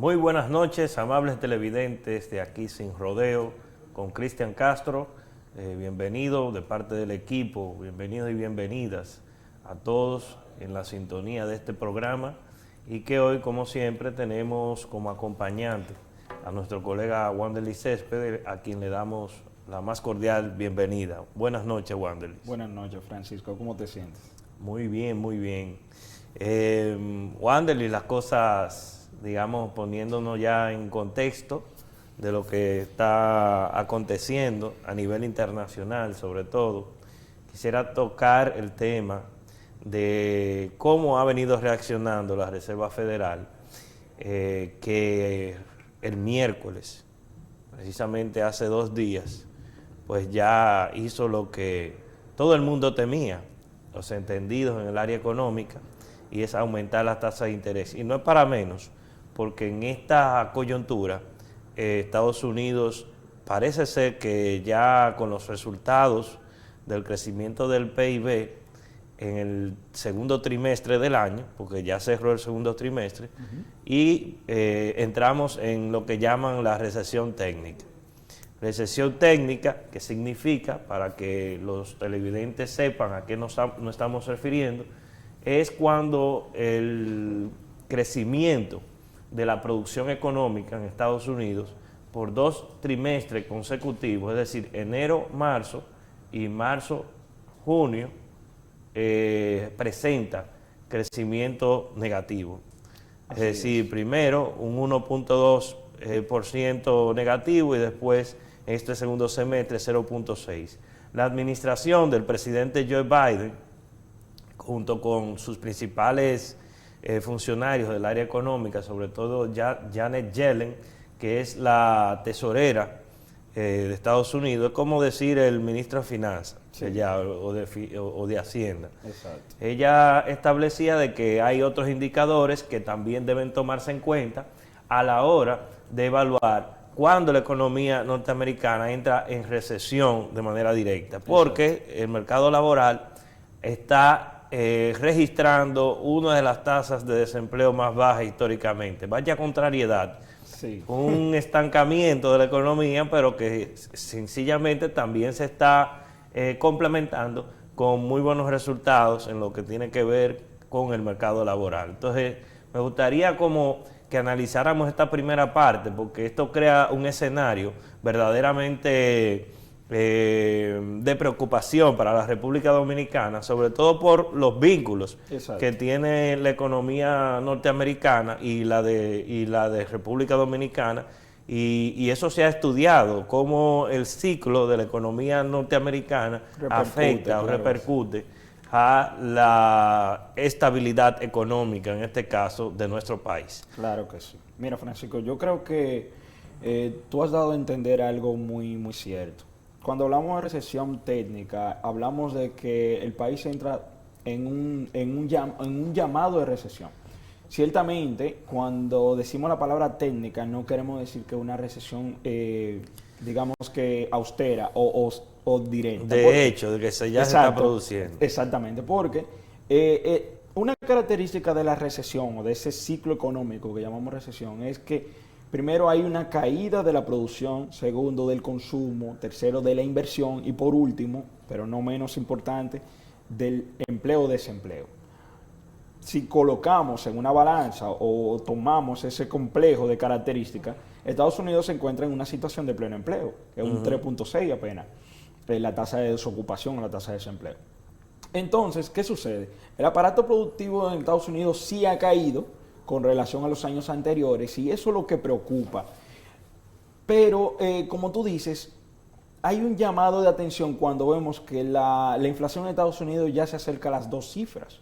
Muy buenas noches, amables televidentes de Aquí Sin Rodeo, con Cristian Castro. Bienvenido de parte del equipo, bienvenidos y bienvenidas a todos en la sintonía de este programa y que hoy, como siempre, tenemos como acompañante a nuestro colega Wanderly Céspedes, a quien le damos la más cordial bienvenida. Buenas noches, Wanderly. Buenas noches, Francisco. ¿Cómo te sientes? Muy bien, muy bien. Wanderly, las cosas, digamos, poniéndonos ya en contexto de lo que está aconteciendo a nivel internacional, sobre todo, quisiera tocar el tema de cómo ha venido reaccionando la Reserva Federal, que el miércoles, precisamente hace 2 días, pues ya hizo lo que todo el mundo temía, los entendidos en el área económica, y es aumentar las tasas de interés. Y no es para menos, porque en esta coyuntura Estados Unidos parece ser que ya con los resultados del crecimiento del PIB en el segundo trimestre del año, porque ya cerró el segundo trimestre, y entramos en lo que llaman la recesión técnica. Recesión técnica, que significa, para que los televidentes sepan a qué nos estamos refiriendo, es cuando el crecimiento de la producción económica en Estados Unidos por 2 trimestres consecutivos, es decir, enero-marzo y marzo-junio, presenta crecimiento negativo. Es decir, primero un 1.2% negativo y después este segundo semestre 0.6%. La administración del presidente Joe Biden, junto con sus principales funcionarios del área económica, sobre todo Janet Yellen, que es la tesorera de Estados Unidos, es como decir el ministro de Finanzas, sí, o de Hacienda. Exacto. Ella establecía de que hay otros indicadores que también deben tomarse en cuenta a la hora de evaluar cuando la economía norteamericana entra en recesión de manera directa, porque exacto, el mercado laboral está registrando una de las tasas de desempleo más bajas históricamente. Vaya contrariedad. Sí. Un estancamiento de la economía, pero que sencillamente también se está complementando con muy buenos resultados en lo que tiene que ver con el mercado laboral. Entonces, me gustaría como que analizáramos esta primera parte, porque esto crea un escenario verdaderamente de preocupación para la República Dominicana, sobre todo por los vínculos exacto, que tiene la economía norteamericana y la de República Dominicana, y eso se ha estudiado, cómo el ciclo de la economía norteamericana afecta o repercute a la estabilidad económica, en este caso, de nuestro país. Claro que sí. Mira, Francisco, yo creo que tú has dado a entender algo muy, muy cierto. Cuando hablamos de recesión técnica, hablamos de que el país entra en un llamado de recesión. Ciertamente, cuando decimos la palabra técnica, no queremos decir que una recesión, digamos que austera o directa. De hecho, de que ya exacto, se está produciendo. Exactamente, porque una característica de la recesión o de ese ciclo económico que llamamos recesión es que primero hay una caída de la producción, segundo del consumo, tercero de la inversión y por último, pero no menos importante, del empleo o desempleo. Si colocamos en una balanza o tomamos ese complejo de características, Estados Unidos se encuentra en una situación de pleno empleo, que es un 3.6 apenas, la tasa de desocupación o la tasa de desempleo. Entonces, ¿qué sucede? El aparato productivo en Estados Unidos sí ha caído con relación a los años anteriores, y eso es lo que preocupa. Pero, como tú dices, hay un llamado de atención cuando vemos que la inflación en Estados Unidos ya se acerca a las 2 cifras,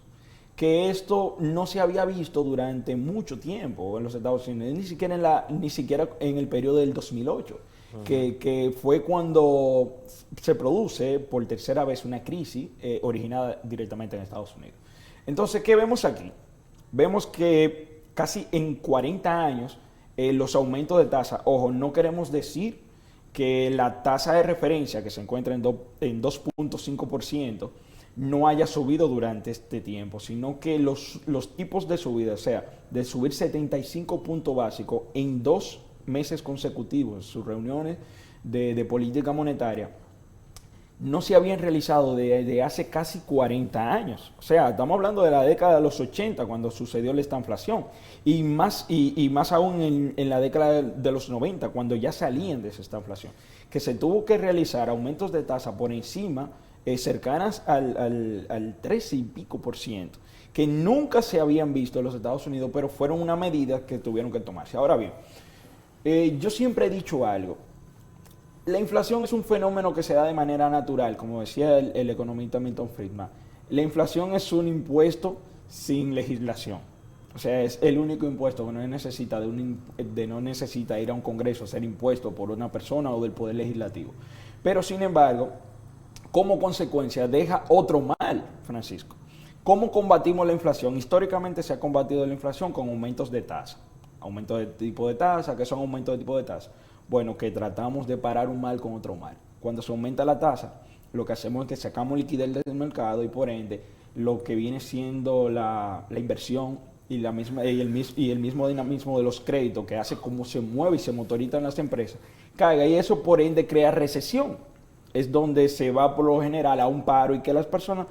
que esto no se había visto durante mucho tiempo en los Estados Unidos, ni siquiera en el periodo del 2008, que fue cuando se produce por tercera vez una crisis originada directamente en Estados Unidos. Entonces, ¿qué vemos aquí? Vemos que casi en 40 años los aumentos de tasa, ojo, no queremos decir que la tasa de referencia que se encuentra en 2.5%, no haya subido durante este tiempo, sino que los tipos de subida, o sea, de subir 75 puntos básicos en 2 meses consecutivos, sus reuniones de política monetaria, no se habían realizado desde hace casi 40 años. O sea, estamos hablando de la década de los 80, cuando sucedió esta inflación, y más aún en la década de los 90, cuando ya salían de esta inflación, que se tuvo que realizar aumentos de tasa por encima, cercanas al 13 y pico por ciento, que nunca se habían visto en los Estados Unidos, pero fueron una medida que tuvieron que tomarse. Ahora bien, yo siempre he dicho algo. La inflación es un fenómeno que se da de manera natural, como decía el economista Milton Friedman. La inflación es un impuesto sin legislación. O sea, es el único impuesto que no necesita no necesita ir a un congreso a ser impuesto por una persona o del poder legislativo. Pero sin embargo, como consecuencia deja otro mal, Francisco. ¿Cómo combatimos la inflación? Históricamente se ha combatido la inflación con aumentos de tasa. Aumentos de tipo de tasa, ¿qué son aumentos de tipo de tasa? Bueno, que tratamos de parar un mal con otro mal. Cuando se aumenta la tasa, lo que hacemos es que sacamos liquidez del mercado y por ende lo que viene siendo la inversión y el mismo dinamismo de los créditos que hace cómo se mueve y se motorizan las empresas, caiga, y eso por ende crea recesión. Es donde se va por lo general a un paro y que las personas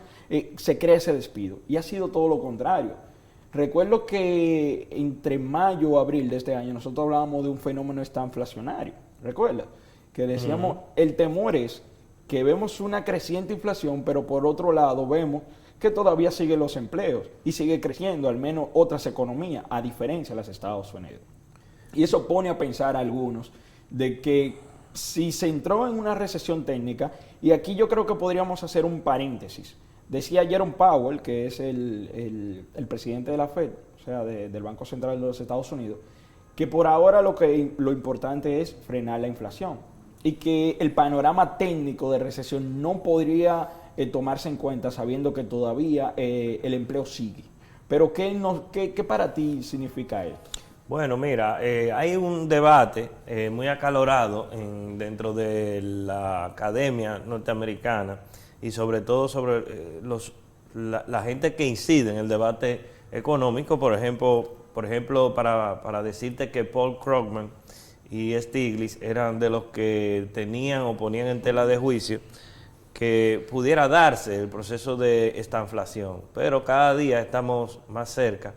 se crea ese despido. Y ha sido todo lo contrario. Recuerdo que entre mayo o abril de este año nosotros hablábamos de un fenómeno estanflacionario. ¿Recuerdas? Que decíamos, el temor es que vemos una creciente inflación, pero por otro lado vemos que todavía siguen los empleos y sigue creciendo al menos otras economías, a diferencia de los Estados Unidos. Y eso pone a pensar a algunos de que si se entró en una recesión técnica, y aquí yo creo que podríamos hacer un paréntesis. Decía Jerome Powell, que es el presidente de la Fed, o sea, del Banco Central de los Estados Unidos, que por ahora lo importante es frenar la inflación y que el panorama técnico de recesión no podría tomarse en cuenta sabiendo que todavía el empleo sigue. Pero ¿qué para ti significa esto? Bueno, mira, hay un debate muy acalorado dentro de la academia norteamericana y sobre todo sobre la gente que incide en el debate económico. Por ejemplo, para decirte que Paul Krugman y Stiglitz eran de los que tenían o ponían en tela de juicio que pudiera darse el proceso de estanflación, pero cada día estamos más cerca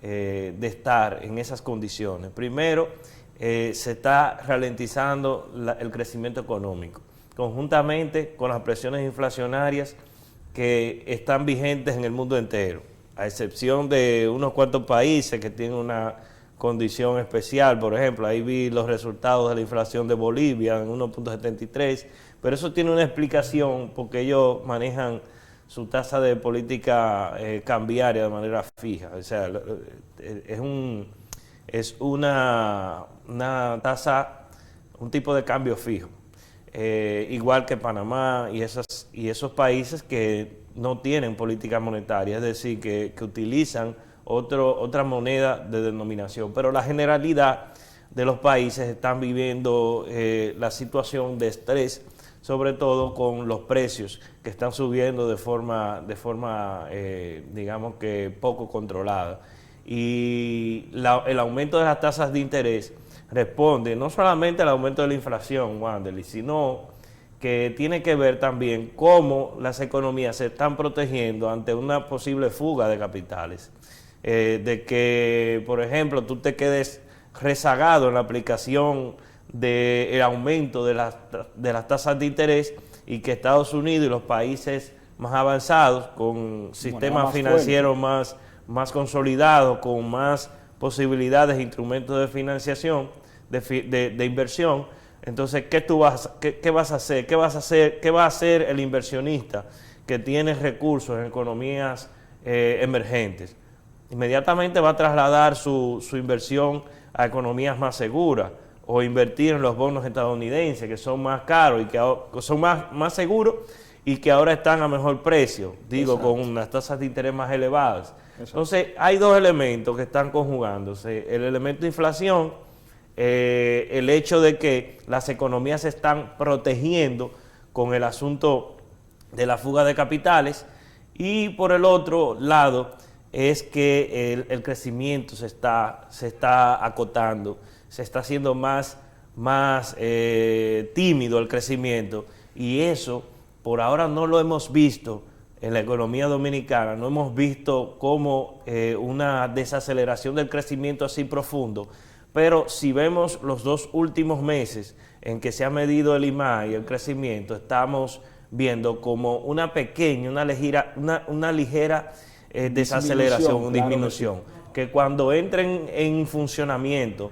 de estar en esas condiciones. Primero, se está ralentizando el crecimiento económico, conjuntamente con las presiones inflacionarias que están vigentes en el mundo entero, a excepción de unos cuantos países que tienen una condición especial. Por ejemplo, ahí vi los resultados de la inflación de Bolivia en 1.73, pero eso tiene una explicación porque ellos manejan su tasa de política cambiaria de manera fija. O sea, es una tasa, un tipo de cambio fijo. Igual que Panamá y esos países que no tienen política monetaria, es decir, que utilizan otra moneda de denominación. Pero la generalidad de los países están viviendo la situación de estrés, sobre todo con los precios que están subiendo de forma digamos que poco controlada. Y el aumento de las tasas de interés responde no solamente al aumento de la inflación, Wanderly, sino que tiene que ver también cómo las economías se están protegiendo ante una posible fuga de capitales. De que, por ejemplo, tú te quedes rezagado en la aplicación del aumento de las tasas de interés y que Estados Unidos y los países más avanzados, con sistemas financieros más consolidados, con más posibilidades e instrumentos de financiación, de inversión. Entonces, ¿qué vas a hacer? ¿Qué va a hacer el inversionista que tiene recursos en economías emergentes? Inmediatamente va a trasladar su inversión a economías más seguras, o invertir en los bonos estadounidenses, que son más caros y que son más seguros y que ahora están a mejor precio, digo, con unas tasas de interés más elevadas. Entonces, hay dos elementos que están conjugándose: el elemento de inflación, el hecho de que las economías se están protegiendo con el asunto de la fuga de capitales, y por el otro lado es que el crecimiento se está acotando, se está haciendo más tímido el crecimiento, y eso por ahora no lo hemos visto en la economía dominicana, no hemos visto como una desaceleración del crecimiento así profundo, pero si vemos los 2 últimos meses en que se ha medido el IMAI y el crecimiento, estamos viendo como una pequeña, una ligera desaceleración, disminución, que cuando entren en funcionamiento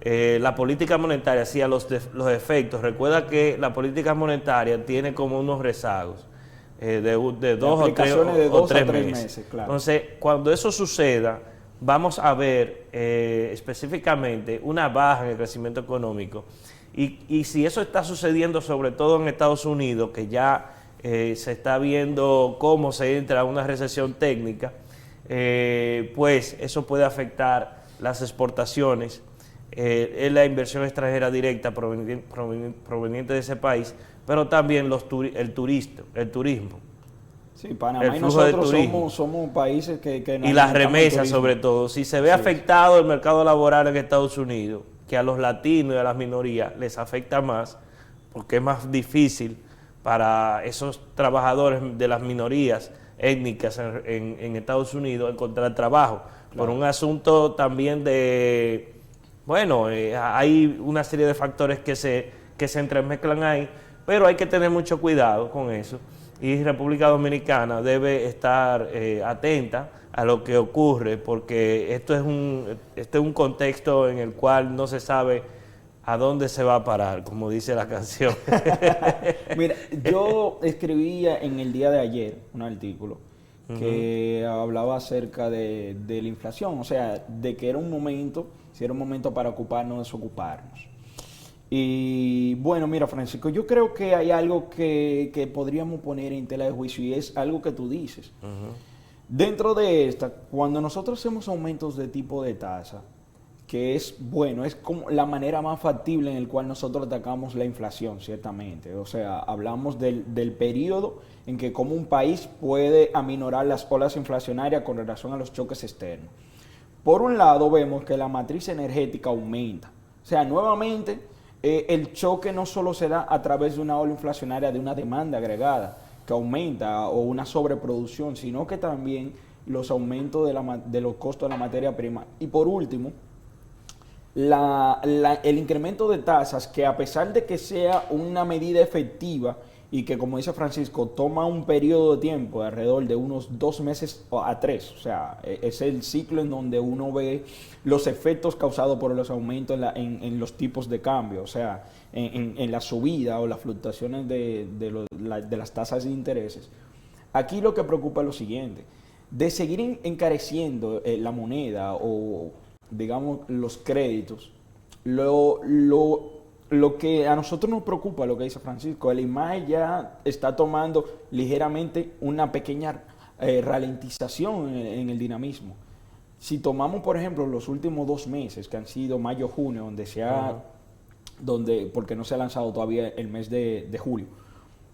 la política monetaria hacía los efectos. Recuerda que la política monetaria tiene como unos rezagos de 2 o 3 meses. Claro. Entonces, cuando eso suceda, vamos a ver específicamente una baja en el crecimiento económico. Y si eso está sucediendo sobre todo en Estados Unidos, que ya se está viendo cómo se entra a una recesión técnica, pues eso puede afectar las exportaciones, la inversión extranjera directa proveniente de ese país, pero también el turismo. Sí, Panamá y nosotros somos países que y las remesas sobre todo. Si se ve afectado el mercado laboral en Estados Unidos, que a los latinos y a las minorías les afecta más, porque es más difícil para esos trabajadores de las minorías étnicas en Estados Unidos encontrar trabajo, por un asunto también de, bueno, hay una serie de factores que se entremezclan ahí, pero hay que tener mucho cuidado con eso, y República Dominicana debe estar atenta a lo que ocurre, porque este es un contexto en el cual no se sabe a dónde se va a parar, como dice la canción. Mira, yo escribía en el día de ayer un artículo que hablaba acerca de la inflación, o sea, de que era un momento, si era un momento para ocuparnos, desocuparnos. Y bueno, mira, Francisco, yo creo que hay algo que podríamos poner en tela de juicio, y es algo que tú dices. Dentro de esta, cuando nosotros hacemos aumentos de tipo de tasa, que es bueno, es como la manera más factible en el cual nosotros atacamos la inflación, ciertamente. O sea, hablamos del periodo en que como un país puede aminorar las olas inflacionarias con relación a los choques externos. Por un lado, vemos que la matriz energética aumenta. O sea, nuevamente, el choque no solo se da a través de una ola inflacionaria, de una demanda agregada que aumenta o una sobreproducción, sino que también los aumentos de los costos de la materia prima. Y por último, el incremento de tasas, que a pesar de que sea una medida efectiva y que, como dice Francisco, toma un periodo de tiempo de alrededor de unos 2 meses a 3, o sea, es el ciclo en donde uno ve los efectos causados por los aumentos en los tipos de cambio, o sea, en la subida o las fluctuaciones de las tasas de intereses. Aquí lo que preocupa es lo siguiente: de seguir encareciendo la moneda o, digamos, los créditos, lo que a nosotros nos preocupa, lo que dice Francisco, el IMAE ya está tomando ligeramente una pequeña ralentización en el dinamismo. Si tomamos, por ejemplo, los últimos 2 meses, que han sido mayo, junio, porque no se ha lanzado todavía el mes de julio,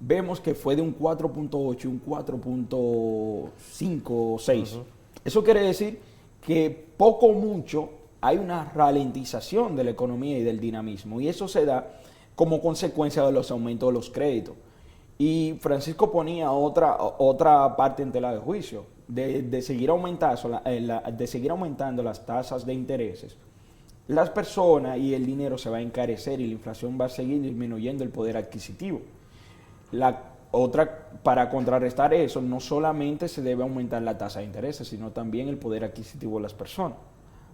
vemos que fue de un 4.8 y un 4.5 o 6. Eso quiere decir que poco o mucho hay una ralentización de la economía y del dinamismo, y eso se da como consecuencia de los aumentos de los créditos. Y Francisco ponía otra parte en tela de juicio, de seguir aumentando las tasas de intereses. Las personas y el dinero se va a encarecer y la inflación va a seguir disminuyendo el poder adquisitivo. Para contrarrestar eso, no solamente se debe aumentar la tasa de intereses, sino también el poder adquisitivo de las personas.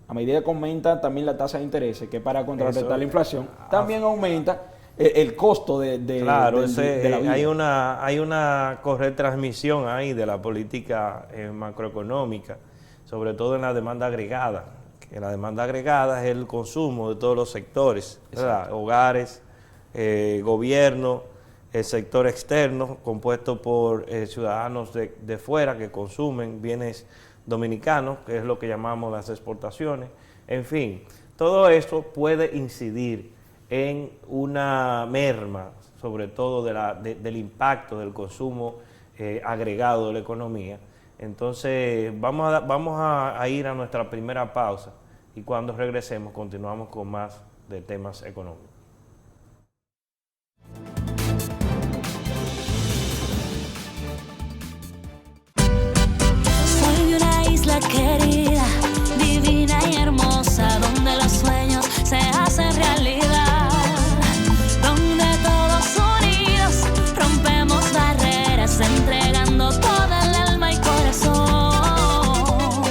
A medida que aumenta también la tasa de intereses, que para contrarrestar la inflación, también aumenta el costo de la vida. Hay una correcta transmisión ahí de la política macroeconómica, sobre todo en la demanda agregada. Que la demanda agregada es el consumo de todos los sectores, hogares, gobierno, el sector externo, compuesto por ciudadanos de fuera que consumen bienes dominicanos, que es lo que llamamos las exportaciones. En fin, todo esto puede incidir en una merma, sobre todo del impacto del consumo agregado de la economía. Entonces vamos a ir a nuestra primera pausa y cuando regresemos continuamos con más de temas económicos. Soy de una isla querida, divina y hermosa, donde los sueños se hacen realidad, donde todos unidos rompemos barreras, entregando toda el alma y corazón.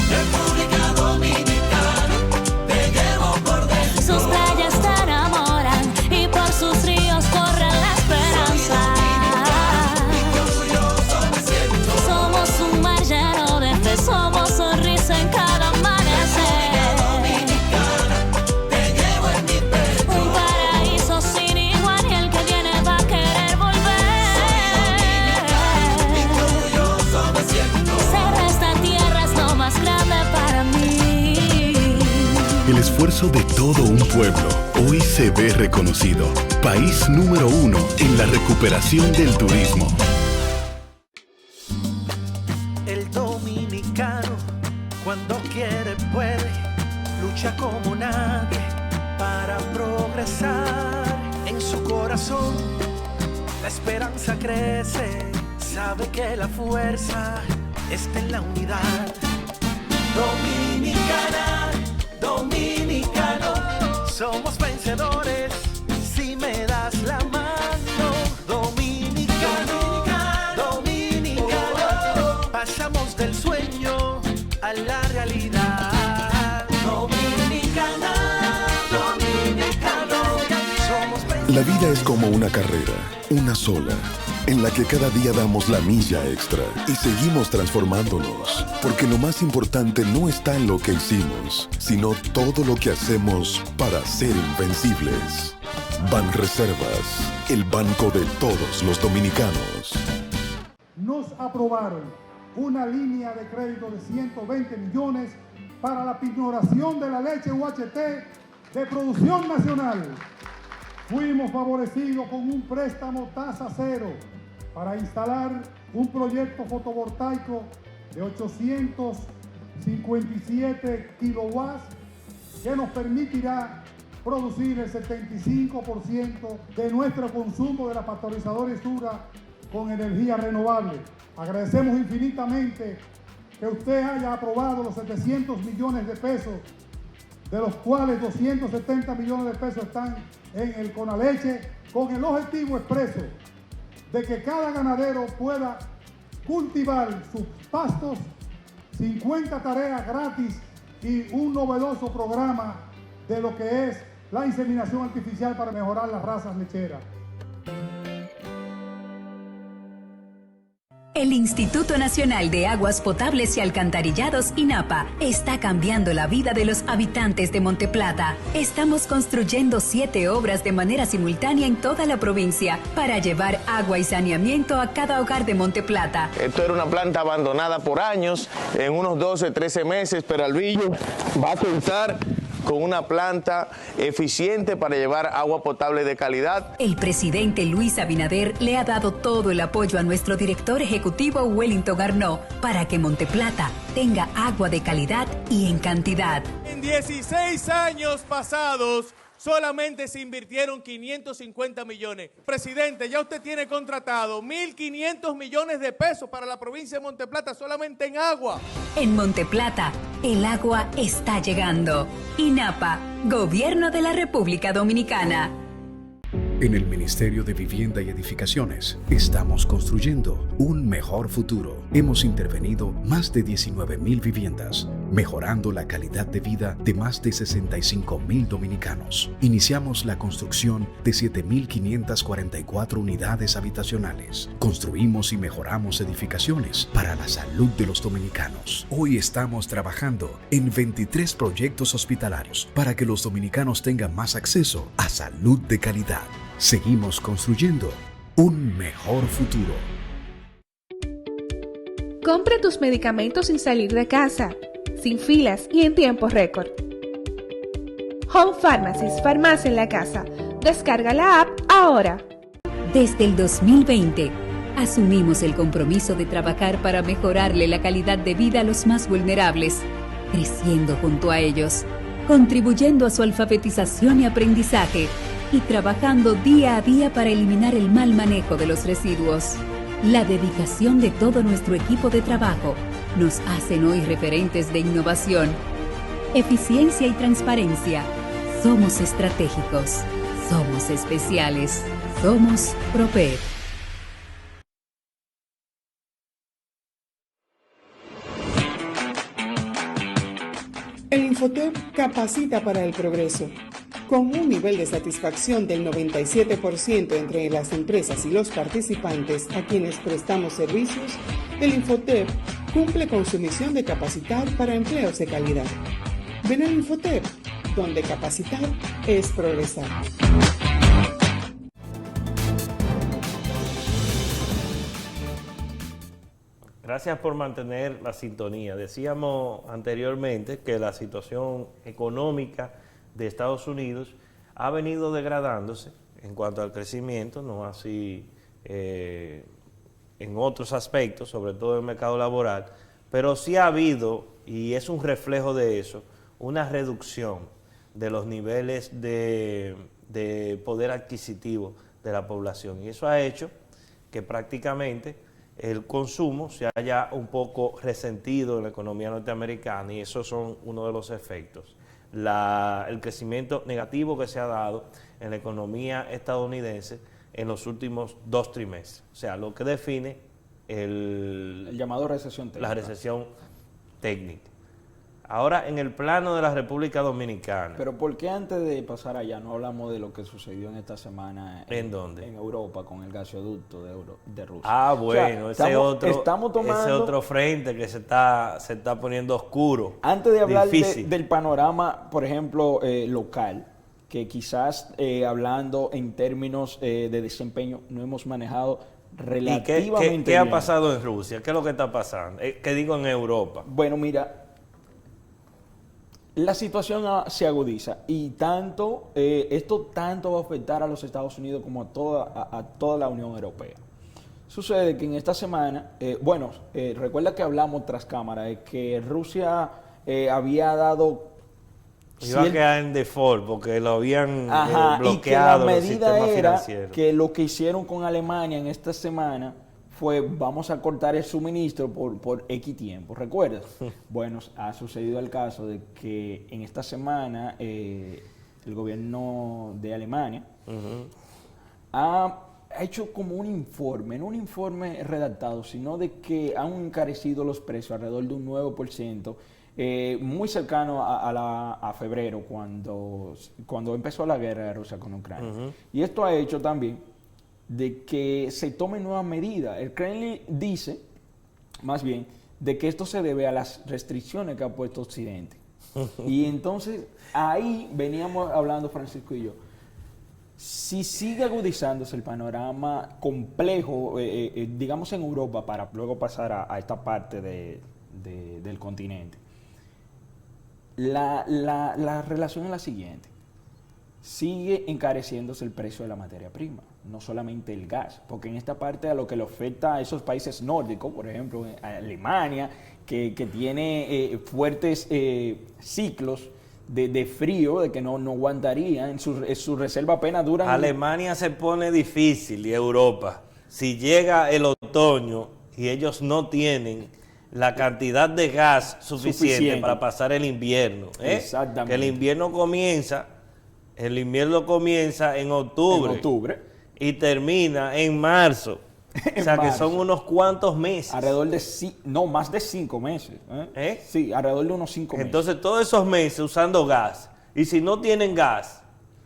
República Dominicana, te llevo por dentro. Sus playas te enamoran y por sus ríos corre la esperanza. Somos un mar lleno de fe, somos sonrisa en cada amanecer. Te llevo en mi pecho. Un paraíso sin igual y el que viene va a querer volver. Orgulloso me siento. Ser esta tierra es lo más grande para mí. El esfuerzo de todo un pueblo hoy se ve reconocido. País número 1 en la recuperación del turismo. El dominicano, cuando quiere, puede, lucha como nadie para progresar. En su corazón, la esperanza crece, sabe que la fuerza está en la unidad. Dominicana, dominicano, somos vencedores si me das la mano. Dominicano, dominicano, pasamos del sueño a la realidad. Dominicana, dominicano, somos vencedores. La vida es como una carrera, una sola, en la que cada día damos la milla extra y seguimos transformándonos, porque lo más importante no está en lo que hicimos, sino todo lo que hacemos para ser invencibles. Banreservas, el banco de todos los dominicanos. Nos aprobaron una línea de crédito de 120 millones para la pignoración de la leche UHT de producción nacional. Fuimos favorecidos con un préstamo tasa cero para instalar un proyecto fotovoltaico de 857 kilowatts que nos permitirá producir el 75% de nuestro consumo de la pasteurizadora Isura con energía renovable. Agradecemos infinitamente que usted haya aprobado los 700 millones de pesos, de los cuales 270 millones de pesos están en el Conaleche, con el objetivo expreso de que cada ganadero pueda cultivar sus pastos, 50 tareas gratis y un novedoso programa de lo que es la inseminación artificial para mejorar las razas lecheras. El Instituto Nacional de Aguas Potables y Alcantarillados, INAPA, está cambiando la vida de los habitantes de Monteplata. Estamos construyendo 7 obras de manera simultánea en toda la provincia para llevar agua y saneamiento a cada hogar de Monteplata. Esto era una planta abandonada por años, en unos 12, 13 meses, Peralvillo va a contar con una planta eficiente para llevar agua potable de calidad. El presidente Luis Abinader le ha dado todo el apoyo a nuestro director ejecutivo Wellington Arnaud para que Monteplata tenga agua de calidad y en cantidad. En 16 años pasados, solamente se invirtieron 550 millones. Presidente, ya usted tiene contratado 1.500 millones de pesos para la provincia de Monteplata solamente en agua. En Monteplata, el agua está llegando. INAPA, Gobierno de la República Dominicana. En el Ministerio de Vivienda y Edificaciones estamos construyendo un mejor futuro. Hemos intervenido más de 19,000 viviendas, mejorando la calidad de vida de más de 65,000 dominicanos. Iniciamos la construcción de 7,544 unidades habitacionales. Construimos y mejoramos edificaciones para la salud de los dominicanos. Hoy estamos trabajando en 23 proyectos hospitalarios para que los dominicanos tengan más acceso a salud de calidad. Seguimos construyendo un mejor futuro. Compra tus medicamentos sin salir de casa, sin filas y en tiempo récord. Home Pharmacies, farmacia en la casa. Descarga la app ahora. Desde el 2020, Asumimos el compromiso de trabajar para mejorarle la calidad de vida a los más vulnerables, creciendo junto a ellos, contribuyendo a su alfabetización y aprendizaje y trabajando día a día para eliminar el mal manejo de los residuos. La dedicación de todo nuestro equipo de trabajo nos hacen hoy referentes de innovación, eficiencia y transparencia. Somos estratégicos, somos especiales, somos Propep. El Infotep capacita para el progreso. Con un nivel de satisfacción del 97% entre las empresas y los participantes a quienes prestamos servicios, el Infotep cumple con su misión de capacitar para empleos de calidad. Ven al Infotep, donde capacitar es progresar. Gracias por mantener la sintonía. Decíamos anteriormente que la situación económica de Estados Unidos ha venido degradándose en cuanto al crecimiento, no así en otros aspectos, sobre todo en el mercado laboral, pero sí ha habido, y es un reflejo de eso, una reducción de los niveles de poder adquisitivo de la población, y eso ha hecho que prácticamente el consumo se haya un poco resentido en la economía norteamericana, y esos son uno de los efectos. El crecimiento negativo que se ha dado en la economía estadounidense en los últimos 2 trimestres. O sea, lo que define el llamado recesión técnica. La recesión técnica. Ahora, en el plano de la República Dominicana. Pero ¿por qué antes de pasar allá no hablamos de lo que sucedió en esta semana? ¿En dónde? En Europa, con el gasoducto de Rusia. Ah, bueno, o sea, ese otro frente que se está poniendo oscuro. Antes de hablar del panorama, por ejemplo, local, que quizás hablando en términos de desempeño no hemos manejado relativamente ¿Y qué ha pasado en Rusia? ¿Qué es lo que está pasando? ¿Qué digo en Europa? Bueno, mira, la situación se agudiza y esto tanto va a afectar a los Estados Unidos como a toda la Unión Europea. Sucede que en esta semana, recuerda que hablamos tras cámara de que Rusia había dado... Iba a quedar en default porque lo habían bloqueado. Y que la medida los sistemas era financieros. Que lo que hicieron con Alemania en esta semana fue vamos a cortar el suministro por X tiempo, ¿recuerdas? Bueno, ha sucedido el caso de que en esta semana el gobierno de Alemania ha hecho como un informe, no un informe redactado, sino de que han encarecido los precios alrededor de un 9%, muy cercano a febrero, cuando empezó la guerra de Rusia con Ucrania. Y esto ha hecho también de que se tomen nuevas medidas. El Kremlin dice, más bien, de que esto se debe a las restricciones que ha puesto Occidente. Y entonces, ahí veníamos hablando Francisco y yo. Si sigue agudizándose el panorama complejo, digamos en Europa, para luego pasar a esta parte del continente, la relación es la siguiente. Sigue encareciéndose el precio de la materia prima, no solamente el gas, porque en esta parte a lo que le afecta a esos países nórdicos, por ejemplo, a Alemania, que tiene fuertes ciclos de frío, de que no aguantaría, en su reserva apenas duran... Alemania se pone difícil y Europa, si llega el otoño y ellos no tienen la cantidad de gas suficiente para pasar el invierno, Exactamente. Que el invierno comienza en octubre, y termina en marzo. O sea, que son unos cuantos meses. Alrededor de, más de 5 meses. Sí, alrededor de unos 5 meses. Entonces, todos esos meses usando gas. Y si no tienen gas,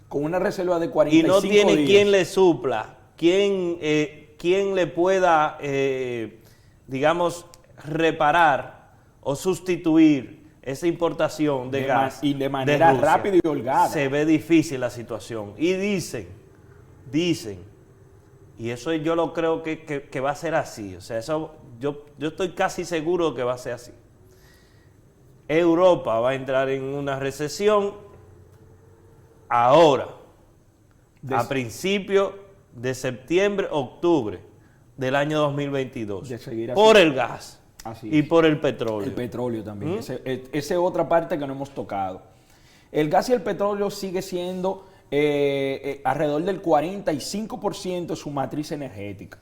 con una reserva de 45 días. Y no tiene quien le supla, quien le pueda, digamos, reparar o sustituir esa importación de gas y de manera rápida y holgada. Se ve difícil la situación. Y dicen, y eso yo lo creo que va a ser así. O sea, eso yo estoy casi seguro que va a ser así. Europa va a entrar en una recesión ahora, a principios de septiembre, octubre. del año 2022 de seguir por el gas y es. por el petróleo. El petróleo también. Esa es otra parte que no hemos tocado. El gas y el petróleo sigue siendo alrededor del 45% de su matriz energética.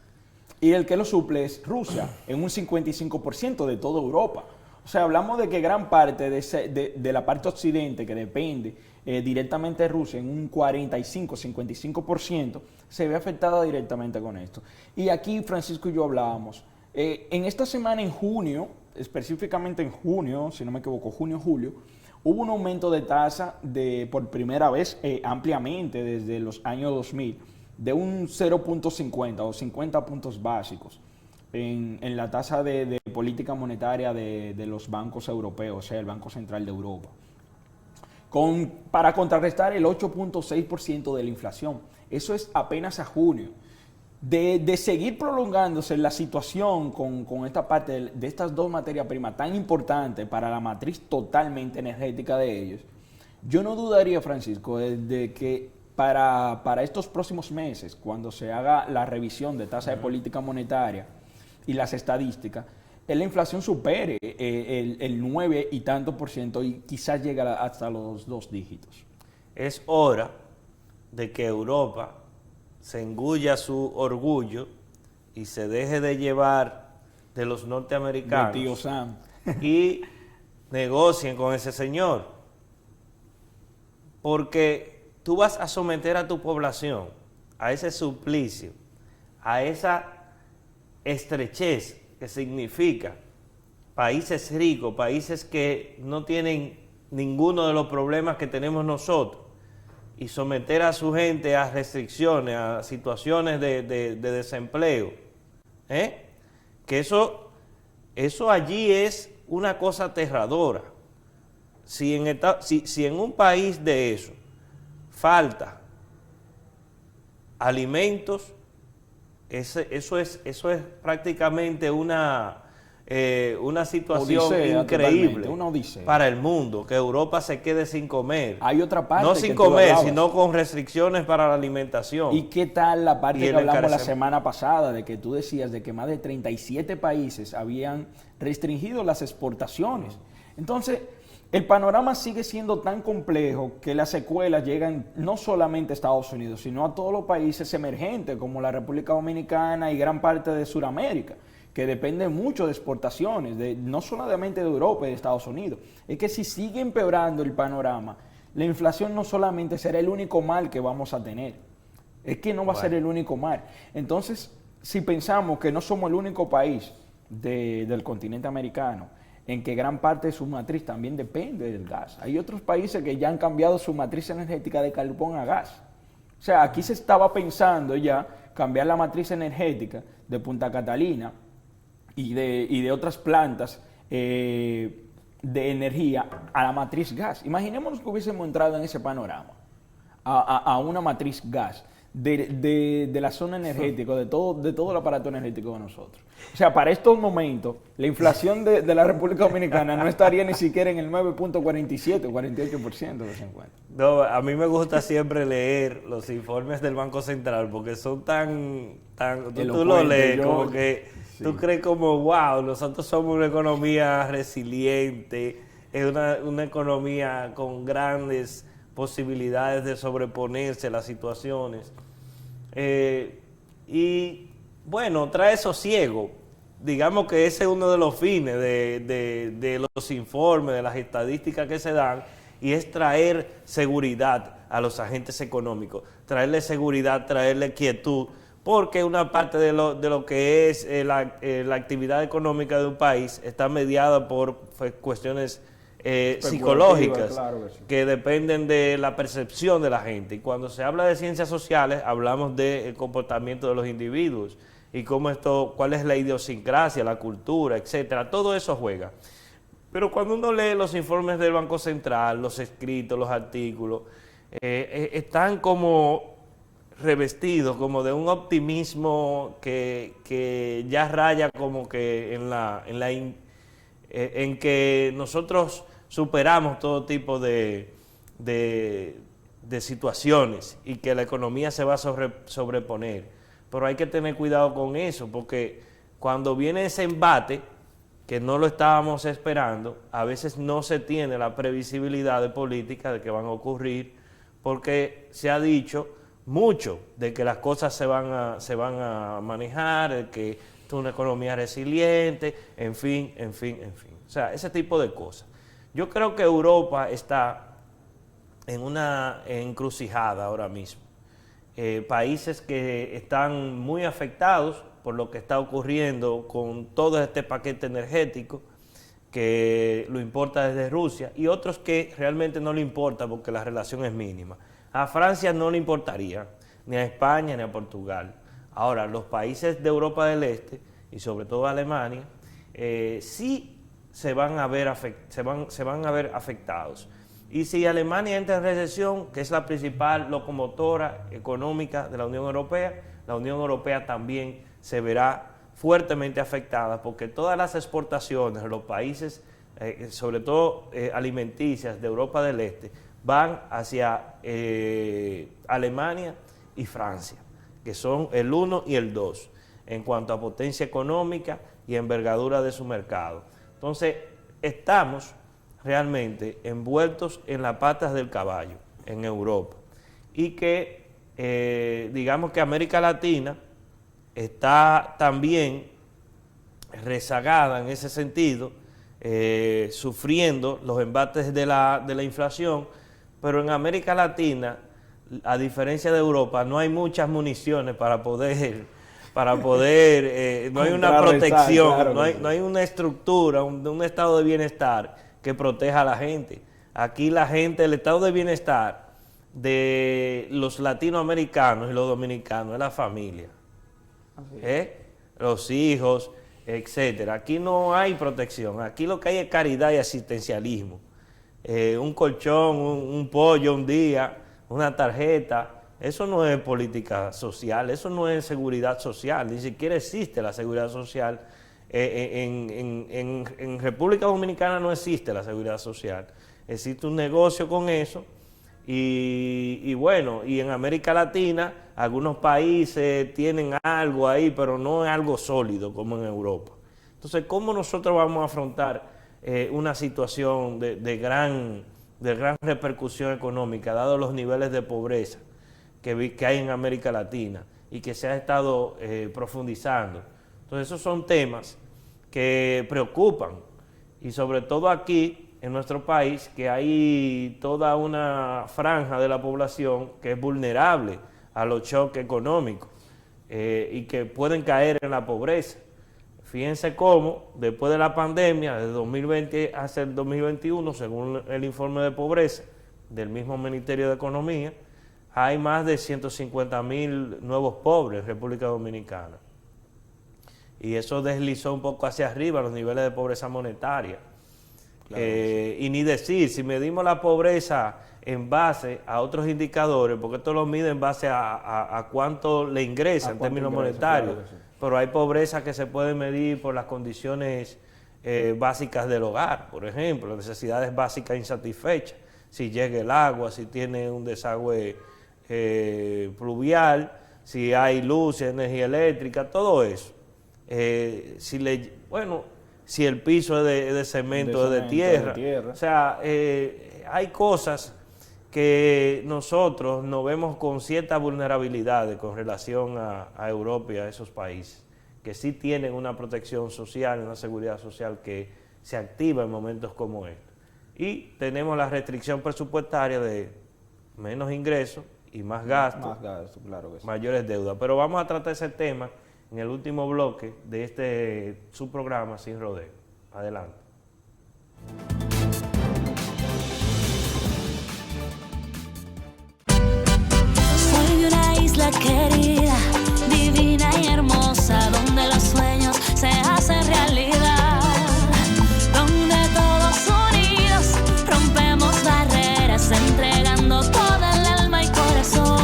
Y el que lo suple es Rusia, en un 55% de toda Europa. O sea, hablamos de que gran parte de la parte occidente, que depende directamente de Rusia, en un 45-55%, se ve afectada directamente con esto. Y aquí Francisco y yo hablábamos. En esta semana, en junio, específicamente en junio, si no me equivoco, junio-julio, hubo un aumento de tasa por primera vez ampliamente desde los años 2000, de un 0.50 o 50 puntos básicos en la tasa de política monetaria de los bancos europeos, o sea, el Banco Central de Europa, para contrarrestar el 8.6% de la inflación. Eso es apenas a junio. De seguir prolongándose la situación con esta parte de estas dos materias primas tan importantes para la matriz totalmente energética de ellos, yo no dudaría, Francisco, de que para estos próximos meses, cuando se haga la revisión de tasa de política monetaria y las estadísticas, la inflación supere el 9 y tanto % y quizás llegue hasta los 2 dígitos. Es hora de que Europa se engulla su orgullo y se deje de llevar de los norteamericanos de tío Sam y negocien con ese señor, porque tú vas a someter a tu población a ese suplicio, a esa estrechez que significa países ricos, países que no tienen ninguno de los problemas que tenemos nosotros, y someter a su gente a restricciones, a situaciones de desempleo, que eso allí es una cosa aterradora. Si en un país de eso falta alimentos, eso es prácticamente una situación increíble, una odisea para el mundo, que Europa se quede sin comer. Hay otra parte no sin comer, sino con restricciones para la alimentación. ¿Y qué tal la parte que hablamos la semana pasada, de que tú decías de que más de 37 países habían restringido las exportaciones? Entonces, el panorama sigue siendo tan complejo que las secuelas llegan no solamente a Estados Unidos, sino a todos los países emergentes, como la República Dominicana y gran parte de Sudamérica, que depende mucho de exportaciones, no solamente de Europa y de Estados Unidos. Es que si sigue empeorando el panorama, la inflación no solamente será el único mal que vamos a tener, es que no va a ser el único mal. Entonces, si pensamos que no somos el único país del continente americano en que gran parte de su matriz también depende del gas, hay otros países que ya han cambiado su matriz energética de carbón a gas. O sea, aquí se estaba pensando ya cambiar la matriz energética de Punta Catalina y de otras plantas de energía a la matriz gas. Imaginémonos que hubiésemos entrado en ese panorama, a una matriz gas de la zona energética, de todo el aparato energético de nosotros. O sea, para estos momentos, la inflación de la República Dominicana no estaría ni siquiera en el 9.47 o 48% de 50. No, a mí me gusta siempre leer los informes del Banco Central, porque son tan tú lo lees como que sí. Tú crees como, wow, nosotros somos una economía resiliente, es una economía con grandes posibilidades de sobreponerse a las situaciones. Y bueno, trae sosiego. Digamos que ese es uno de los fines de los informes, de las estadísticas que se dan, y es traer seguridad a los agentes económicos, traerle seguridad, traerle quietud, porque una parte de lo que es la actividad económica de un país está mediada por cuestiones psicológicas, claro que dependen de la percepción de la gente. Y cuando se habla de ciencias sociales, hablamos del comportamiento de los individuos y cuál es la idiosincrasia, la cultura, etcétera. Todo eso juega. Pero cuando uno lee los informes del Banco Central, los escritos, los artículos, están como revestidos como de un optimismo que ya raya como que en que nosotros superamos todo tipo de situaciones y que la economía se va a sobreponer. pero hay que tener cuidado con eso, porque cuando viene ese embate, que no lo estábamos esperando, a veces no se tiene la previsibilidad de política de que van a ocurrir, porque se ha dicho mucho de que las cosas se van a manejar, de que esto es una economía resiliente, en fin. O sea, ese tipo de cosas. Yo creo que Europa está en una encrucijada ahora mismo. Países que están muy afectados por lo que está ocurriendo con todo este paquete energético que lo importa desde Rusia, y otros que realmente no le importa porque la relación es mínima. A Francia no le importaría, ni a España ni a Portugal. Ahora, los países de Europa del Este, y sobre todo Alemania, sí se van a ver afectados. Y si Alemania entra en recesión, que es la principal locomotora económica de la Unión Europea también se verá fuertemente afectada, porque todas las exportaciones de los países, sobre todo alimenticias de Europa del Este, van hacia Alemania y Francia, que son el 1 y el 2 en cuanto a potencia económica y envergadura de su mercado. Entonces, estamos realmente envueltos en las patas del caballo en Europa, y que digamos que América Latina está también rezagada en ese sentido, sufriendo los embates de la inflación, pero en América Latina, a diferencia de Europa, no hay muchas municiones para poder no hay una protección, claro, no hay una estructura, un estado de bienestar que proteja a la gente. Aquí la gente, el estado de bienestar de los latinoamericanos y los dominicanos es la familia. Los hijos, etcétera. Aquí no hay protección, aquí lo que hay es caridad y asistencialismo. Un colchón, un pollo un día, una tarjeta, eso no es política social, eso no es seguridad social, ni siquiera existe la seguridad social. En República Dominicana no existe la seguridad social, existe un negocio con eso. Y bueno, y en América Latina algunos países tienen algo ahí, pero no es algo sólido como en Europa. Entonces, ¿cómo nosotros vamos a afrontar una situación de gran repercusión económica, dado los niveles de pobreza que hay en América Latina y que se ha estado profundizando? Entonces, esos son temas que preocupan, y sobre todo aquí en nuestro país, que hay toda una franja de la población que es vulnerable a los choques económicos y que pueden caer en la pobreza. Fíjense cómo después de la pandemia, desde 2020 hasta el 2021, según el informe de pobreza del mismo Ministerio de Economía, hay más de 150,000 nuevos pobres en República Dominicana. Y eso deslizó un poco hacia arriba los niveles de pobreza monetaria. Claro, sí. Y ni decir, si medimos la pobreza en base a otros indicadores, porque esto lo mide en base a cuánto le ingresa en términos monetarios, claro, sí. Pero hay pobreza que se puede medir por las condiciones básicas del hogar, por ejemplo, necesidades básicas insatisfechas, si llega el agua, si tiene un desagüe pluvial, si hay luz, energía eléctrica, todo eso. Si el piso es de cemento, es de tierra. O sea, hay cosas que nosotros nos vemos con cierta vulnerabilidad con relación a Europa y a esos países, que sí tienen una protección social, una seguridad social que se activa en momentos como estos. Y tenemos la restricción presupuestaria de menos ingresos y más gastos, claro que sí. Mayores deudas. Pero vamos a tratar ese tema en el último bloque de su programa Sin Rodeo. Adelante. Soy de una isla querida, divina y hermosa, donde los sueños se hacen realidad, donde todos unidos rompemos barreras, entregando toda el alma y corazón.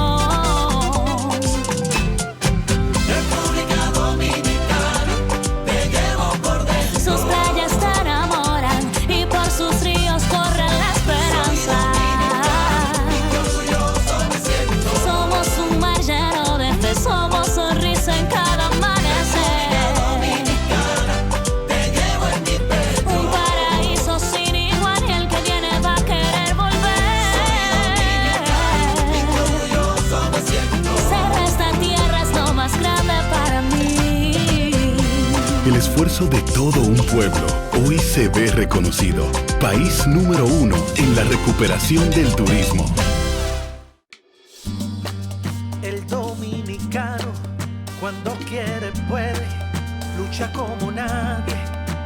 Somos un mar lleno de esfuerzo de todo un pueblo hoy se ve reconocido. País número 1 en la recuperación del turismo. El dominicano, cuando quiere puede, lucha como nadie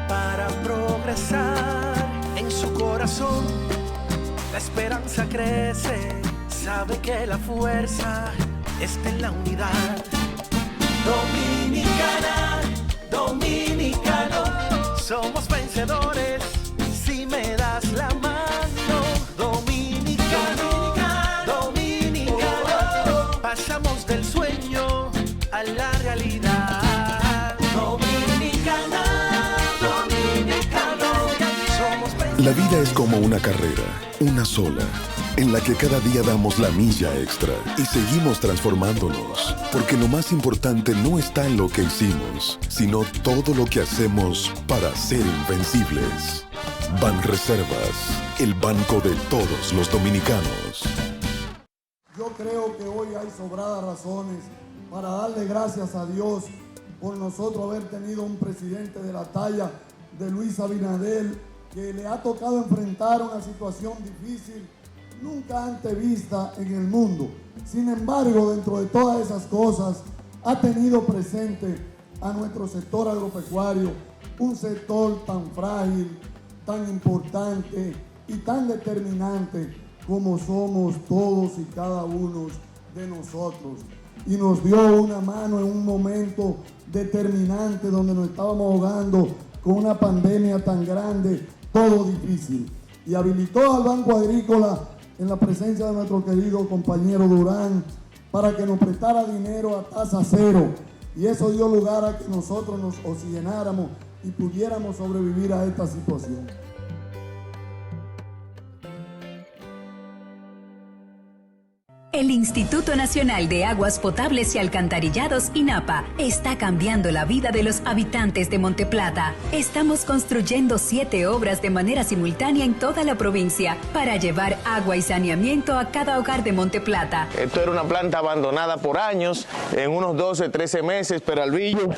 para progresar. En su corazón la esperanza crece, sabe que la fuerza está en la unidad. Dominicana, dominicano, somos vencedores si me das la mano. Dominicano, dominicano, pasamos del sueño a la realidad. Dominicana, dominicano, somos vencedores. La vida es como una carrera, una sola, en la que cada día damos la milla extra y seguimos transformándonos, porque lo más importante no está en lo que hicimos, sino todo lo que hacemos para ser invencibles. Banreservas, el banco de todos los dominicanos. Yo creo que hoy hay sobradas razones para darle gracias a Dios por nosotros haber tenido un presidente de la talla de Luis Abinader, que le ha tocado enfrentar una situación difícil nunca antes vista en el mundo. Sin embargo, dentro de todas esas cosas, ha tenido presente a nuestro sector agropecuario, un sector tan frágil, tan importante y tan determinante como somos todos y cada uno de nosotros. Y nos dio una mano en un momento determinante donde nos estábamos ahogando con una pandemia tan grande, todo difícil. Y habilitó al Banco Agrícola en la presencia de nuestro querido compañero Durán para que nos prestara dinero a tasa cero. Y eso dio lugar a que nosotros nos oxigenáramos y pudiéramos sobrevivir a esta situación. El Instituto Nacional de Aguas Potables y Alcantarillados, INAPA, está cambiando la vida de los habitantes de Monteplata. Estamos construyendo 7 obras de manera simultánea en toda la provincia para llevar agua y saneamiento a cada hogar de Monteplata. Esto era una planta abandonada por años. En unos 12, 13 meses, Peralvillo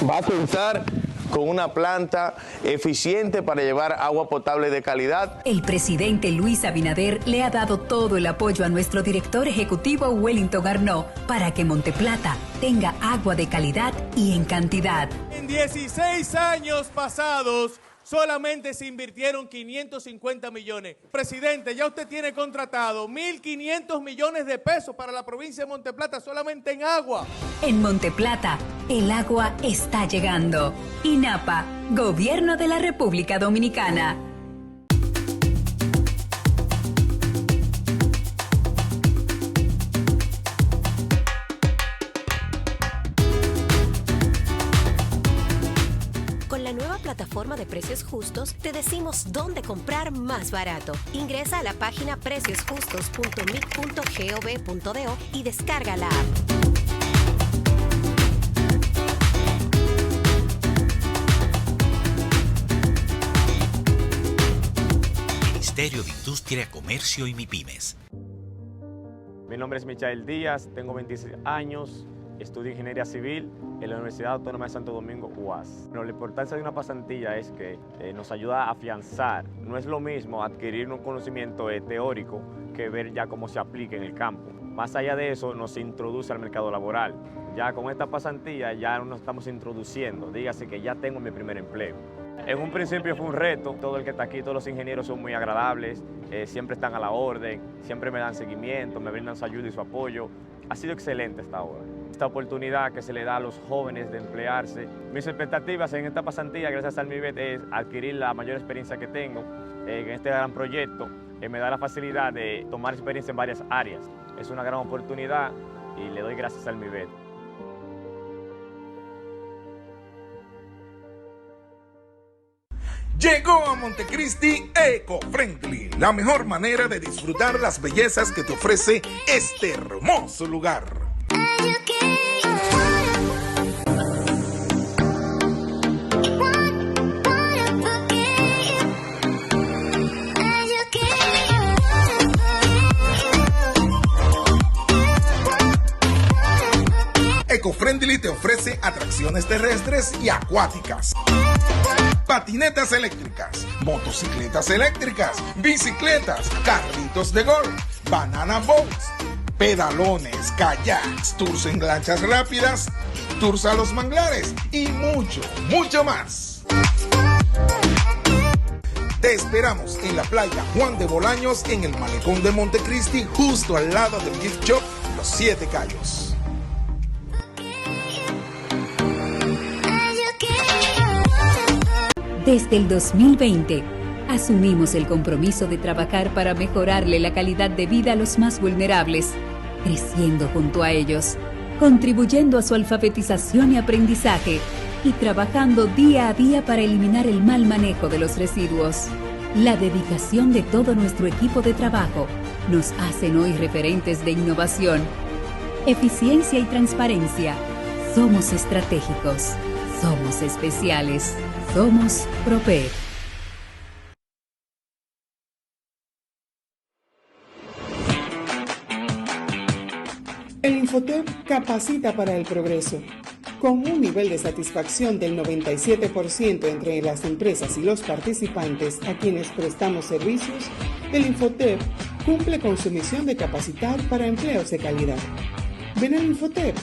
va a contar con una planta eficiente para llevar agua potable de calidad. El presidente Luis Abinader le ha dado todo el apoyo a nuestro director ejecutivo Wellington Arnaud para que Monteplata tenga agua de calidad y en cantidad. En 16 años pasados, solamente se invirtieron 550 millones. Presidente, ya usted tiene contratado 1.500 millones de pesos para la provincia de Monteplata solamente en agua. En Monteplata, el agua está llegando. INAPA, Gobierno de la República Dominicana. Con la nueva plataforma de Precios Justos, te decimos dónde comprar más barato. Ingresa a la página preciosjustos.mic.gov.do y descarga la app. Ministerio de Industria, Comercio y MIPYMES. Mi nombre es Michael Díaz, tengo 26 años, estudio Ingeniería Civil en la Universidad Autónoma de Santo Domingo, UAS. Pero la importancia de una pasantía es que nos ayuda a afianzar. No es lo mismo adquirir un conocimiento teórico que ver ya cómo se aplica en el campo. Más allá de eso, nos introduce al mercado laboral. Ya con esta pasantía ya nos estamos introduciendo, dígase que ya tengo mi primer empleo. En un principio fue un reto, todo el que está aquí, todos los ingenieros son muy agradables, siempre están a la orden, siempre me dan seguimiento, me brindan su ayuda y su apoyo. Ha sido excelente hasta ahora. Esta oportunidad que se le da a los jóvenes de emplearse. Mis expectativas en esta pasantía, gracias al MIBET, es adquirir la mayor experiencia que tengo en este gran proyecto. Me da la facilidad de tomar experiencia en varias áreas. Es una gran oportunidad y le doy gracias al MIBET. Llegó a Montecristi Eco Friendly, la mejor manera de disfrutar las bellezas que te ofrece este hermoso lugar. Eco-Friendly te ofrece atracciones terrestres y acuáticas, patinetas eléctricas, motocicletas eléctricas, bicicletas, carritos de golf, banana boats, pedalones, kayaks, tours en lanchas rápidas, tours a los manglares y mucho, mucho más. Te esperamos en la playa Juan de Bolaños, en el malecón de Montecristi, justo al lado del gift shop Los Siete Cayos. Desde el 2020, asumimos el compromiso de trabajar para mejorarle la calidad de vida a los más vulnerables, creciendo junto a ellos, contribuyendo a su alfabetización y aprendizaje, y trabajando día a día para eliminar el mal manejo de los residuos. La dedicación de todo nuestro equipo de trabajo nos hacen hoy referentes de innovación, eficiencia y transparencia. Somos estratégicos, somos especiales, somos Propet. El Infotep capacita para el progreso. Con un nivel de satisfacción del 97% entre las empresas y los participantes a quienes prestamos servicios, el Infotep cumple con su misión de capacitar para empleos de calidad. Ven al Infotep,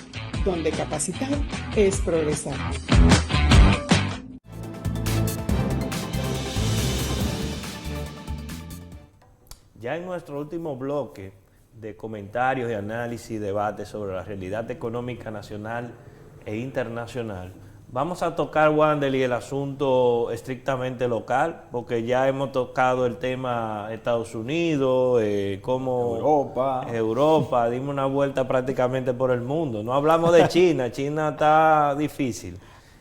donde capacitar es progresar. Ya en nuestro último bloque de comentarios y análisis y debate sobre la realidad económica nacional e internacional, vamos a tocar, Wandeli, el asunto estrictamente local, porque ya hemos tocado el tema Estados Unidos, Europa, dimos una vuelta prácticamente por el mundo. No hablamos de China, China está difícil.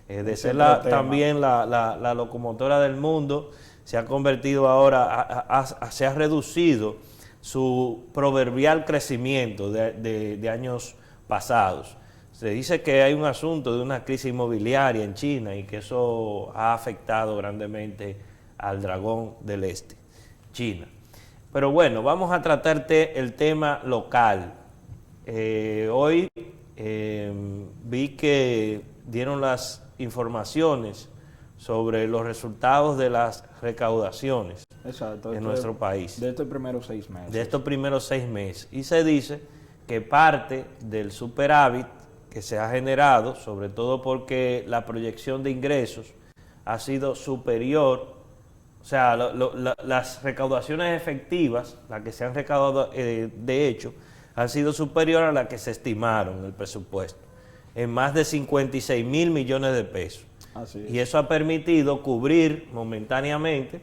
De ser también la locomotora del mundo, se ha convertido ahora, se ha reducido su proverbial crecimiento de años pasados. Se dice que hay un asunto de una crisis inmobiliaria en China y que eso ha afectado grandemente al dragón del este, China. Pero bueno, vamos a tratar el tema local. Hoy vi que dieron las informaciones sobre los resultados de las recaudaciones en nuestro país. De estos primeros 6 meses. De estos primeros 6 meses. Y se dice que parte del superávit que se ha generado, sobre todo porque la proyección de ingresos ha sido superior, o sea, las recaudaciones efectivas, las que se han recaudado de hecho, han sido superior a las que se estimaron en el presupuesto, en más de 56,000 millones de pesos. Y eso ha permitido cubrir momentáneamente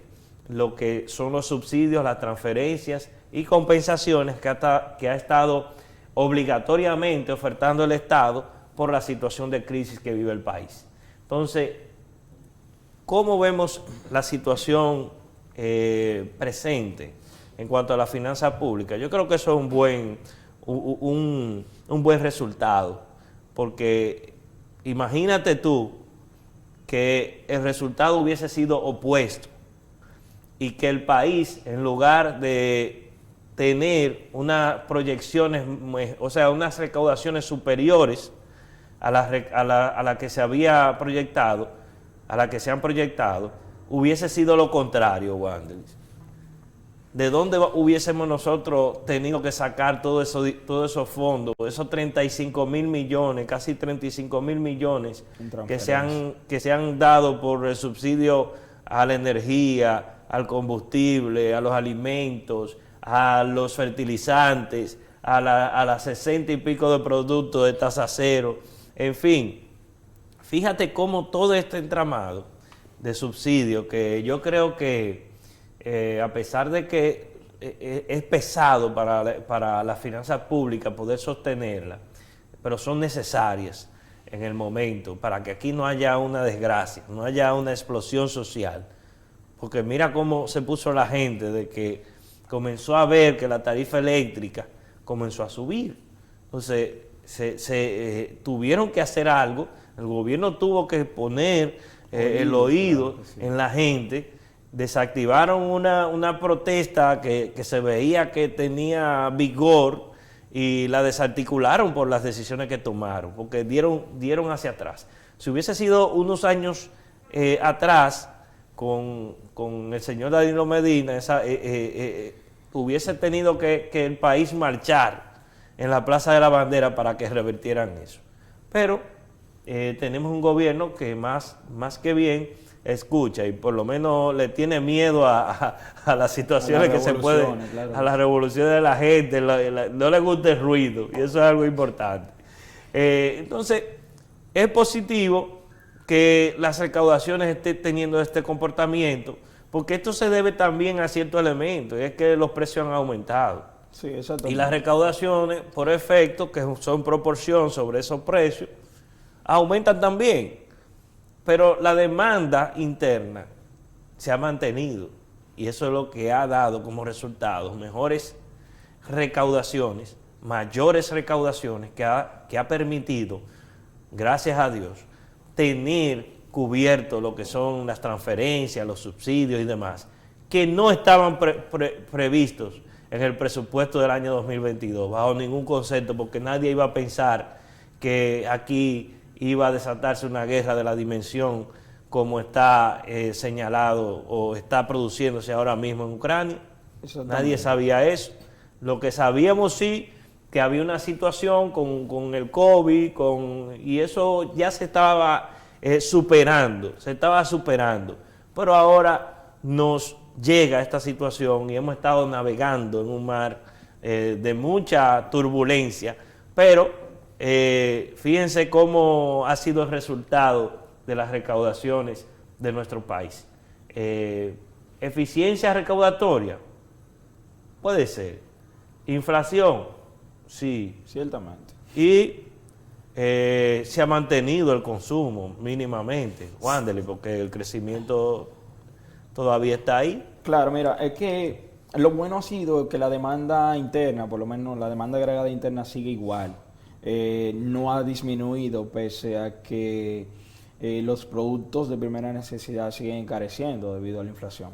lo que son los subsidios, las transferencias y compensaciones que ha estado obligatoriamente ofertando el Estado por la situación de crisis que vive el país. Entonces, ¿cómo vemos la situación presente en cuanto a la finanza pública? Yo creo que eso es un buen resultado, porque imagínate tú que el resultado hubiese sido opuesto y que el país, en lugar de tener unas proyecciones, o sea, unas recaudaciones superiores a la que se había proyectado, a la que se han proyectado, hubiese sido lo contrario, Wander. ¿De dónde hubiésemos nosotros tenido que sacar todos esos fondos, esos 35,000 millones, casi 35,000 millones que se han dado por el subsidio a la energía, al combustible, a los alimentos, a los fertilizantes, a las 60 y pico de productos de tasa cero? En fin, fíjate cómo todo este entramado de subsidio, que yo creo que a pesar de que es pesado para la finanza pública poder sostenerla, pero son necesarias en el momento para que aquí no haya una desgracia, no haya una explosión social. Porque mira cómo se puso la gente de que comenzó a ver que la tarifa eléctrica comenzó a subir. Entonces, tuvieron que hacer algo, el gobierno tuvo que poner el oído en la gente, desactivaron una protesta que se veía que tenía vigor y la desarticularon por las decisiones que tomaron, porque dieron hacia atrás. Si hubiese sido unos años atrás, con el señor Danilo Medina, hubiese tenido que el país marchar en la Plaza de la Bandera para que revertieran eso. Pero tenemos un gobierno que más que bien escucha y por lo menos le tiene miedo a las situaciones que se pueden, claro, a las revoluciones de la gente, no le gusta el ruido, y eso es algo importante. Entonces, es positivo que las recaudaciones estén teniendo este comportamiento, porque esto se debe también a ciertos elementos, y es que los precios han aumentado. Sí, exactamente. Y las recaudaciones, por efecto, que son proporción sobre esos precios, aumentan también. Pero la demanda interna se ha mantenido, y eso es lo que ha dado como resultado mejores recaudaciones, mayores recaudaciones, que ha permitido, gracias a Dios, tener cubierto lo que son las transferencias, los subsidios y demás, que no estaban previstos en el presupuesto del año 2022, bajo ningún concepto, porque nadie iba a pensar que aquí iba a desatarse una guerra de la dimensión como está señalado o está produciéndose ahora mismo en Ucrania. Nadie sabía eso. Lo que sabíamos sí, que había una situación con el COVID, y eso ya se estaba superando, pero ahora nos llega esta situación y hemos estado navegando en un mar de mucha turbulencia, pero fíjense cómo ha sido el resultado de las recaudaciones de nuestro país. Eficiencia recaudatoria, puede ser. Inflación, sí. Ciertamente. Y se ha mantenido el consumo mínimamente, Wanderley, porque el crecimiento todavía está ahí. Claro, mira, es que lo bueno ha sido que la demanda interna, por lo menos la demanda agregada interna, sigue igual. No ha disminuido pese a que los productos de primera necesidad siguen encareciendo debido a la inflación.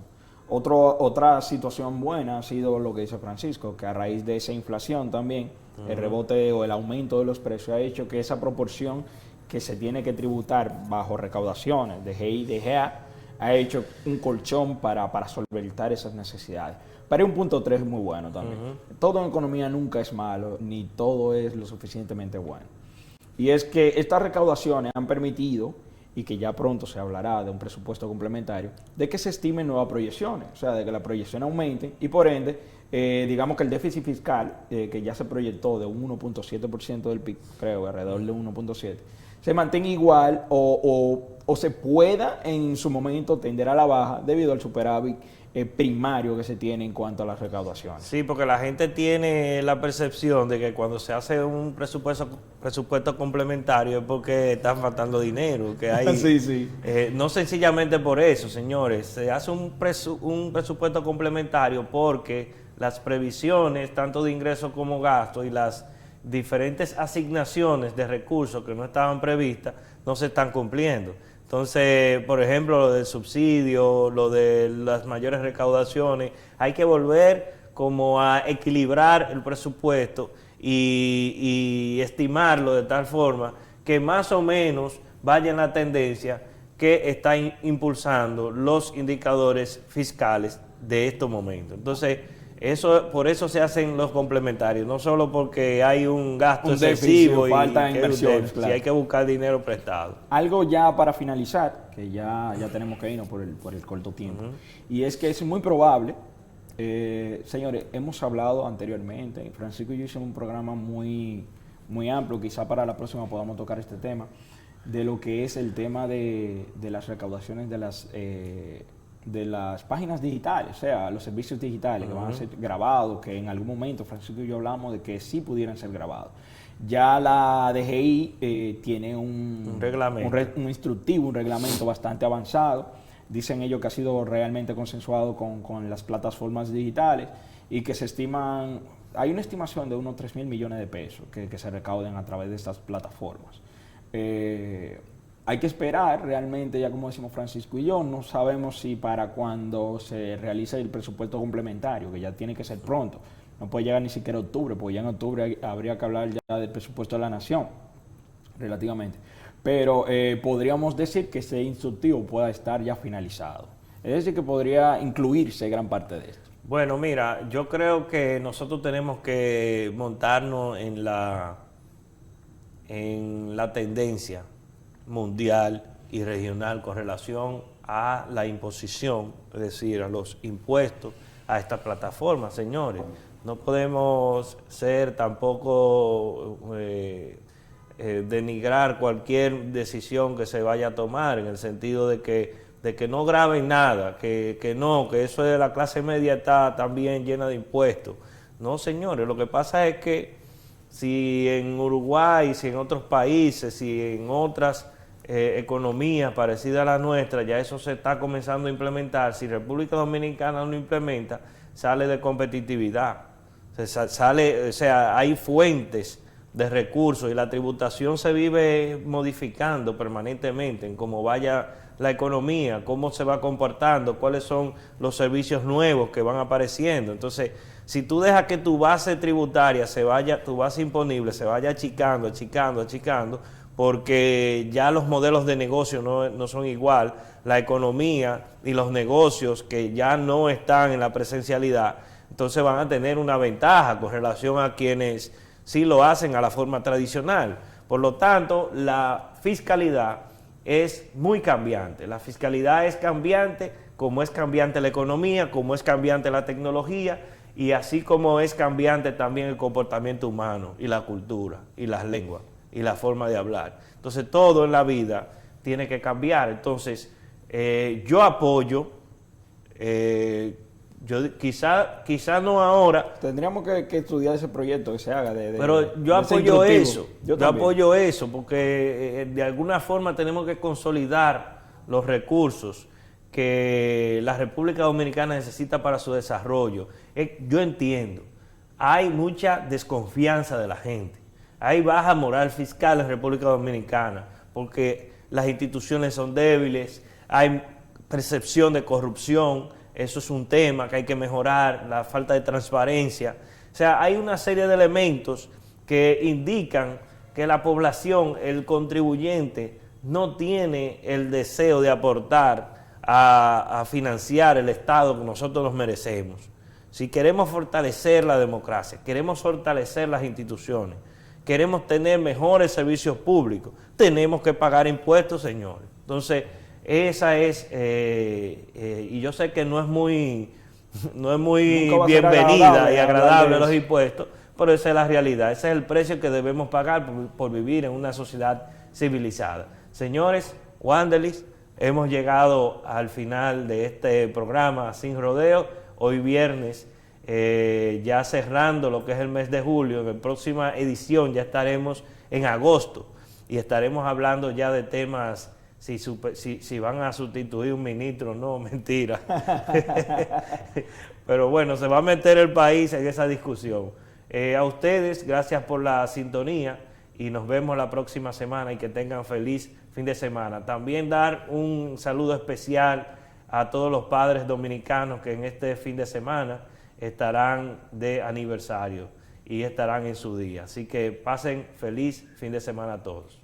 Otra situación buena ha sido lo que dice Francisco, que a raíz de esa inflación también, el rebote o el aumento de los precios ha hecho que esa proporción que se tiene que tributar bajo recaudaciones de GI y de GA ha hecho un colchón para solventar esas necesidades. Pero hay un punto 3 muy bueno también. Todo en economía nunca es malo, ni todo es lo suficientemente bueno. Y es que estas recaudaciones han permitido, y que ya pronto se hablará de un presupuesto complementario, de que se estimen nuevas proyecciones, o sea, de que la proyección aumente y por ende, digamos que el déficit fiscal, que ya se proyectó de un 1.7% del PIB, creo, alrededor de 1.7%, se mantenga igual o se pueda en su momento tender a la baja debido al superávit primario que se tiene en cuanto a las recaudaciones. Sí, porque la gente tiene la percepción de que cuando se hace un presupuesto complementario es porque están faltando dinero, que hay sí. No sencillamente por eso, señores, se hace un presupuesto complementario porque las previsiones, tanto de ingresos como gastos, y las diferentes asignaciones de recursos que no estaban previstas, no se están cumpliendo. Entonces, por ejemplo, lo del subsidio, lo de las mayores recaudaciones, hay que volver como a equilibrar el presupuesto y estimarlo de tal forma que más o menos vaya en la tendencia que está impulsando los indicadores fiscales de estos momentos. Entonces, por eso se hacen los complementarios, no solo porque hay un gasto excesivo y falta de inversiones, claro. Hay que buscar dinero prestado. Algo ya para finalizar, que ya tenemos que irnos por el corto tiempo, y es que es muy probable, señores, hemos hablado anteriormente, Francisco y yo hicimos un programa muy amplio, quizá para la próxima podamos tocar este tema, de lo que es el tema de las recaudaciones de las páginas digitales, o sea, los servicios digitales que van a ser grabados, que en algún momento Francisco y yo hablamos de que sí pudieran ser grabados. Ya la DGI tiene un reglamento, un instructivo, un reglamento bastante avanzado. Dicen ellos que ha sido realmente consensuado con las plataformas digitales y que se estiman, hay una estimación de unos 3.000 millones de pesos que se recauden a través de estas plataformas. Hay que esperar realmente, ya como decimos Francisco y yo, no sabemos si para cuando se realice el presupuesto complementario, que ya tiene que ser pronto, no puede llegar ni siquiera a octubre, porque ya en octubre habría que hablar ya del presupuesto de la nación, relativamente. Pero podríamos decir que ese instructivo pueda estar ya finalizado. Es decir, que podría incluirse gran parte de esto. Bueno, mira, yo creo que nosotros tenemos que montarnos en la tendencia mundial y regional con relación a la imposición, es decir, a los impuestos a esta plataforma, señores. No podemos ser tampoco denigrar cualquier decisión que se vaya a tomar, en el sentido de que no graben nada, que eso de la clase media está también llena de impuestos. No, señores, lo que pasa es que si en Uruguay, si en otros países, si en otras economías parecidas a la nuestra, ya eso se está comenzando a implementar, si República Dominicana no lo implementa, sale de competitividad. O sea, hay fuentes de recursos y la tributación se vive modificando permanentemente en cómo vaya la economía, cómo se va comportando, cuáles son los servicios nuevos que van apareciendo. Entonces, si tú dejas que tu base tributaria tu base imponible se vaya achicando, porque ya los modelos de negocio no son igual, la economía y los negocios que ya no están en la presencialidad, entonces van a tener una ventaja con relación a quienes sí lo hacen a la forma tradicional. Por lo tanto, la fiscalidad es muy cambiante. La fiscalidad es cambiante, como es cambiante la economía, como es cambiante la tecnología, y así como es cambiante también el comportamiento humano y la cultura y las lenguas y la forma de hablar. Entonces, todo en la vida tiene que cambiar. Entonces, yo apoyo, quizá no ahora. Tendríamos que estudiar ese proyecto que se haga. Pero yo apoyo eso. Yo apoyo eso porque de alguna forma tenemos que consolidar los recursos que la República Dominicana necesita para su desarrollo. Yo entiendo, hay mucha desconfianza de la gente. Hay baja moral fiscal en República Dominicana porque las instituciones son débiles, hay percepción de corrupción. Eso es un tema que hay que mejorar, la falta de transparencia. O sea, hay una serie de elementos que indican que la población, el contribuyente, no tiene el deseo de aportar a financiar el Estado que nosotros nos merecemos. Si queremos fortalecer la democracia, queremos fortalecer las instituciones, queremos tener mejores servicios públicos, tenemos que pagar impuestos, señores. Entonces, esa es, y yo sé que no es muy bienvenida y agradable los impuestos, pero esa es la realidad, ese es el precio que debemos pagar por vivir en una sociedad civilizada. Señores, Wanderlis, hemos llegado al final de este programa Sin Rodeo, hoy viernes, ya cerrando lo que es el mes de julio. En la próxima edición ya estaremos en agosto y estaremos hablando ya de temas. Si van a sustituir un ministro, no, mentira. Pero bueno, se va a meter el país en esa discusión. A ustedes, gracias por la sintonía y nos vemos la próxima semana y que tengan feliz fin de semana. También dar un saludo especial a todos los padres dominicanos que en este fin de semana estarán de aniversario y estarán en su día. Así que pasen feliz fin de semana a todos.